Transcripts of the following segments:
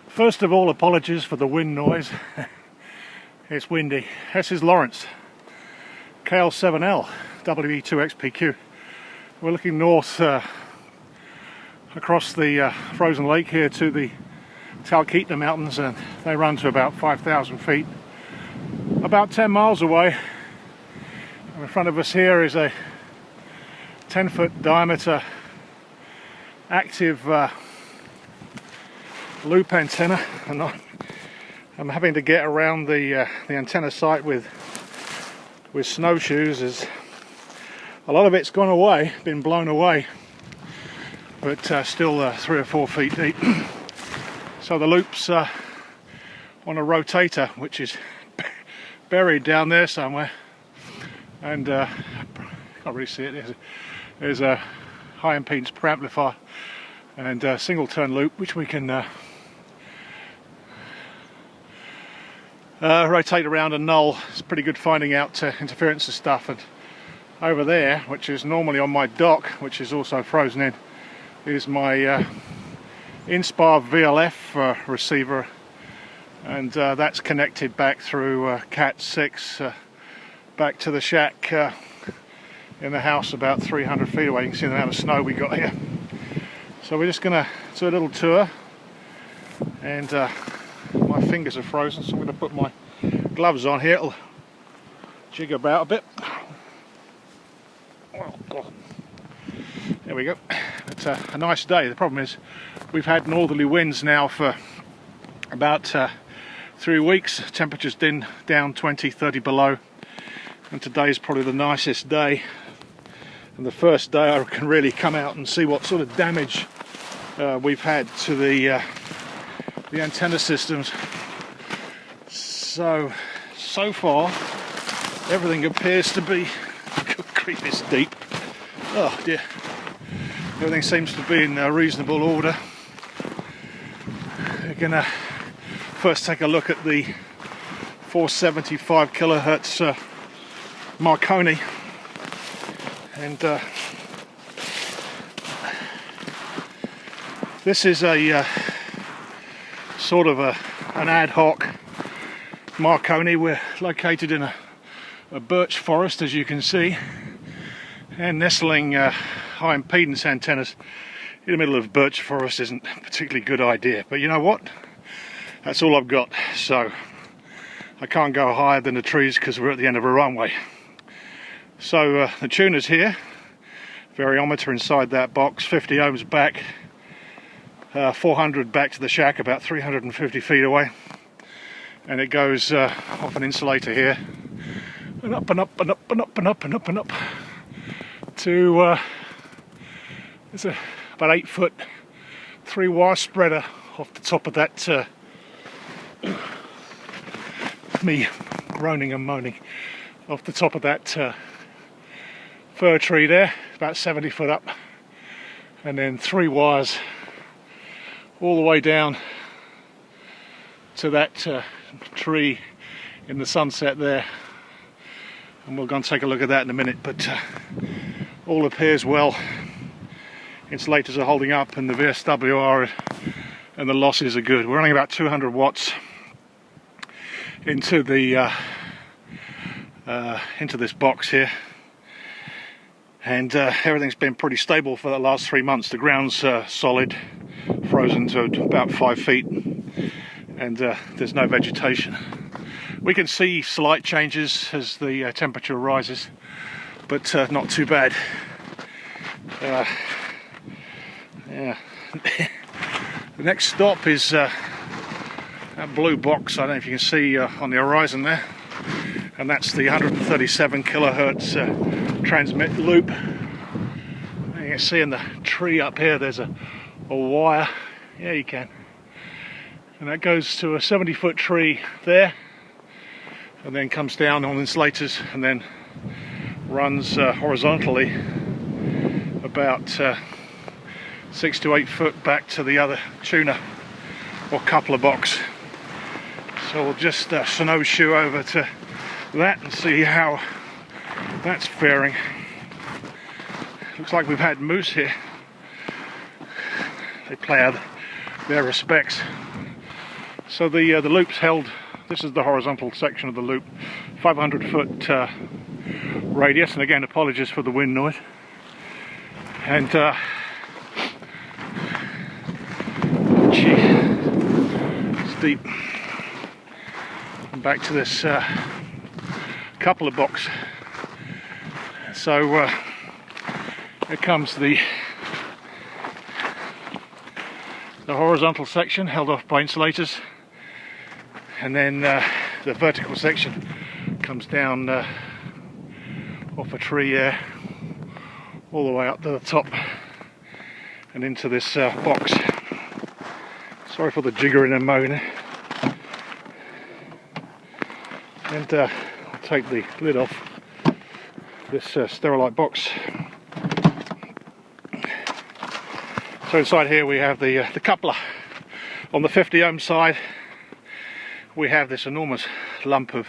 First of all, apologies for the wind noise. It's windy. This is Lawrence, KL7L, WE2XPQ. We're looking north across the frozen lake here to the Talkeetna Mountains, and they run to about 5,000 feet. About 10 miles away, in front of us here is a 10-foot diameter active loop antenna, and I'm having to get around the antenna site with snowshoes, as a lot of it's gone away, been blown away, but still 3 or 4 feet deep. So the loop's on a rotator, which is buried down there somewhere, and can't really see it. There's a high impedance preamplifier and a single turn loop, which we can rotate around and null. It's pretty good finding out interference and stuff. And over there, which is normally on my dock, which is also frozen in, is my Inspire VLF receiver, and that's connected back through Cat 6 back to the shack in the house about 300 feet away. You can see the amount of snow we got here. So we're just going to do a little tour, and my fingers are frozen, so I'm going to put my gloves on here. It'll jig about a bit. There we go. It's a nice day. The problem is we've had northerly winds now for about 3 weeks. Temperatures down 20, 30 below, and today's probably the nicest day, and the first day I can really come out and see what sort of damage we've had to the antenna systems. So far everything appears to be creep is deep. Oh dear. Everything seems to be in reasonable order. We're gonna first take a look at the 475 kilohertz Marconi, and this is a sort of an ad hoc Marconi. We're located in a birch forest, as you can see, and nestling high impedance antennas in the middle of birch forest isn't a particularly good idea, but you know what, that's all I've got, so I can't go higher than the trees because we're at the end of a runway. So the tuner's here, variometer inside that box, 50 ohms back, 400 back to the shack, about 350 feet away, and it goes off an insulator here, and up and up and up and up and up and up and up to it's about 8 foot 3-wire spreader off the top of that. Me groaning and moaning off the top of that fir tree there, about 70 foot up, and then 3 wires all the way down to that tree in the sunset there, and we'll go and take a look at that in a minute. But all appears well. Insulators are holding up, and the VSWR and the losses are good. We're running about 200 watts into the into this box here, and everything's been pretty stable for the last 3 months. The ground's solid, frozen to about 5 feet, and there's no vegetation. We can see slight changes as the temperature rises, but not too bad. Yeah. The next stop is that blue box. I don't know if you can see on the horizon there, and that's the 137 kilohertz transmit loop. You can see in the tree up here there's a wire. Yeah, you can. And that goes to a 70-foot tree there, and then comes down on insulators, and then runs horizontally about 6 to 8 foot back to the other tuner or coupler box. So we'll just snowshoe over to that and see how that's faring. Looks like we've had moose here. They play out their respects. So the loop's held. This is the horizontal section of the loop, 500-foot radius, and again apologies for the wind noise. And it's deep. And back to this couple of box. So here comes the horizontal section held off by insulators, and then the vertical section comes down off a tree there, all the way up to the top and into this box. Sorry for the jiggering and moaning. And I'll take the lid off this Sterilite box. So inside here we have the coupler. On the 50 ohm side we have this enormous lump of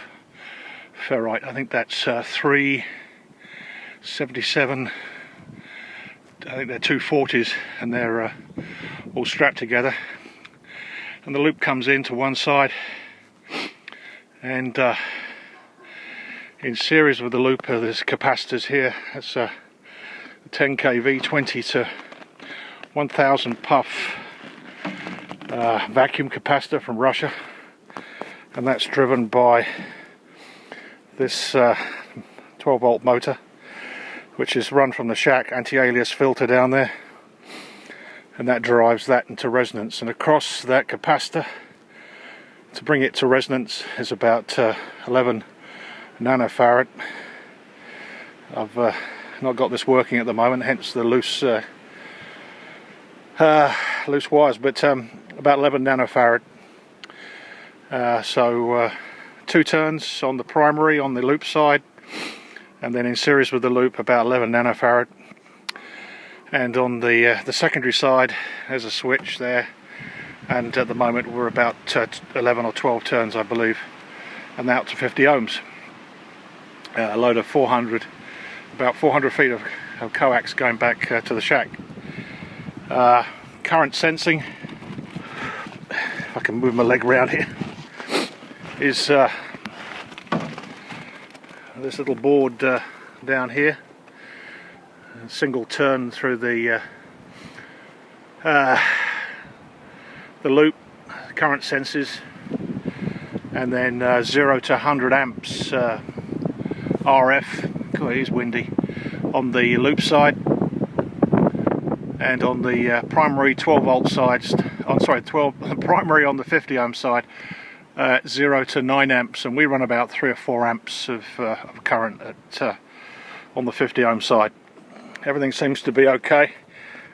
ferrite. I think that's 377. I think they're 240s, and they're all strapped together. And the loop comes in to one side, and in series with the loop there's capacitors here. That's a 10 kV 20 to 1000 puff vacuum capacitor from Russia, and that's driven by this 12 volt motor, which is run from the shack anti-alias filter down there, and that drives that into resonance. And across that capacitor, to bring it to resonance, is about 11 nanofarad. I've not got this working at the moment, hence the loose wires, but about 11 nanofarad. So 2 turns on the primary on the loop side, and then in series with the loop about 11 nanofarad. And on the secondary side there's a switch there, and at the moment we're about 11 or 12 turns I believe, and out to 50 ohms. A load of 400, about 400 feet of coax going back to the shack. Current sensing, if I can move my leg around here, is this little board down here. A single turn through the loop, current senses, and then 0 to 100 amps RF. God, it is windy on the loop side, and on the primary 12 volt side, primary on the 50 ohm side, 0 to 9 amps, and we run about 3 or 4 amps of current at on the 50 ohm side. Everything seems to be okay.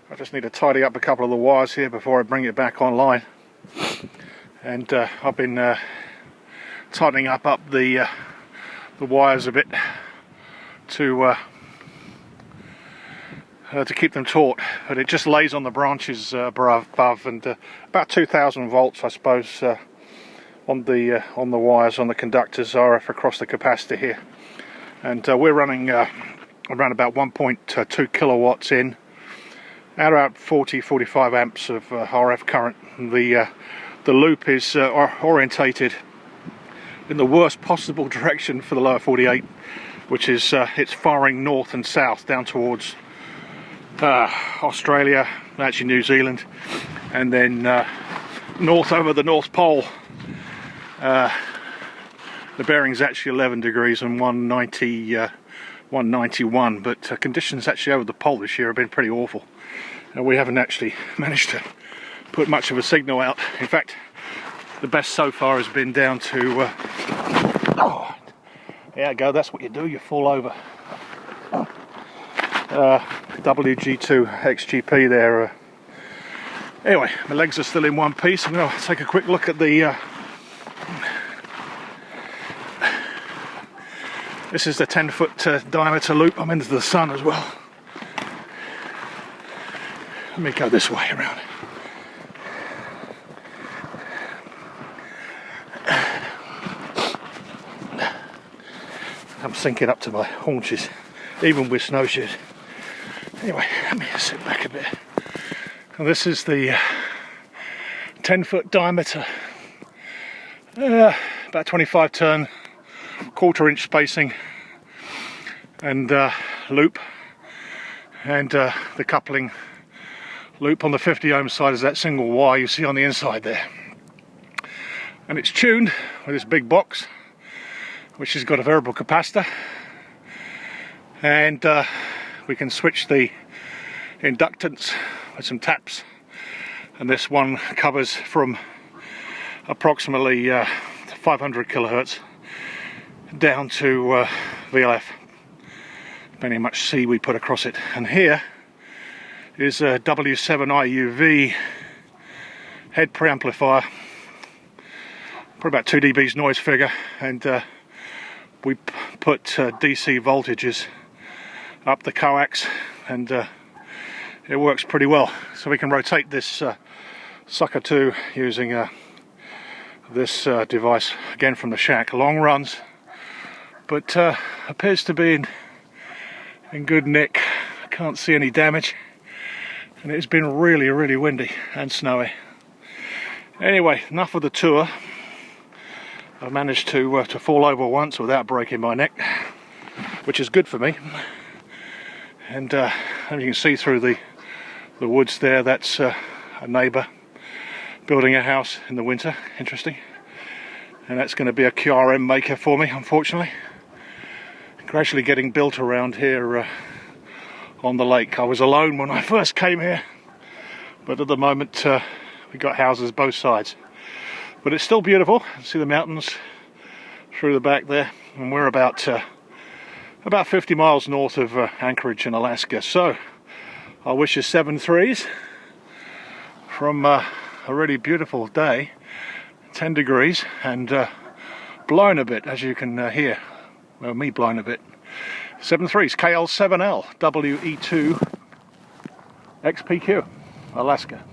I just need to tidy up a couple of the wires here before I bring it back online. And I've been tightening up the wires a bit to keep them taut, but it just lays on the branches above, and about 2000 volts I suppose on the wires, on the conductors, RF across the capacitor here. And we're running around about 1.2 kilowatts in, at about 40-45 amps of RF current. The loop is orientated in the worst possible direction for the lower 48, which is it's firing north and south down towards Australia, actually New Zealand, and then north over the North Pole. The bearing's actually 11 degrees and 191, but conditions actually over the pole this year have been pretty awful. We haven't actually managed to put much of a signal out. In fact, the best so far has been down to oh, there you go, that's what you do, you fall over. WG2 XGP there. Anyway, my legs are still in one piece. I'm going to take a quick look at the this is the 10-foot diameter loop. I'm into the sun as well. Let me go this way around. I'm sinking up to my haunches, even with snowshoes. Anyway, let me sit back a bit. And this is the 10-foot diameter, about 25 turn, 1/4 inch spacing, and loop, and the coupling loop on the 50 ohm side is that single wire you see on the inside there. And it's tuned with this big box, which has got a variable capacitor, and we can switch the inductance with some taps, and this one covers from approximately 500 kilohertz down to VLF, depending how much C we put across it. And here is a W7IUV head preamplifier, probably about 2 dB's noise figure, and we put DC voltages up the coax, and it works pretty well. So we can rotate this sucker too using this device, again from the shack. Long runs, but appears to be in good nick. I can't see any damage, and it's been really, really windy and snowy. Anyway, enough of the tour. I've managed to fall over once without breaking my neck, which is good for me. And as you can see through the woods there, that's a neighbour building a house in the winter. Interesting. And that's going to be a QRM maker for me, unfortunately. Gradually getting built around here on the lake. I was alone when I first came here, but at the moment we got houses both sides. But it's still beautiful. See the mountains through the back there, and we're about 50 miles north of Anchorage in Alaska. So I wish you 7 threes from a really beautiful day, 10 degrees, and blown a bit, as you can hear. Well, me blown a bit. 7 threes, KL7L, WE2 XPQ, Alaska.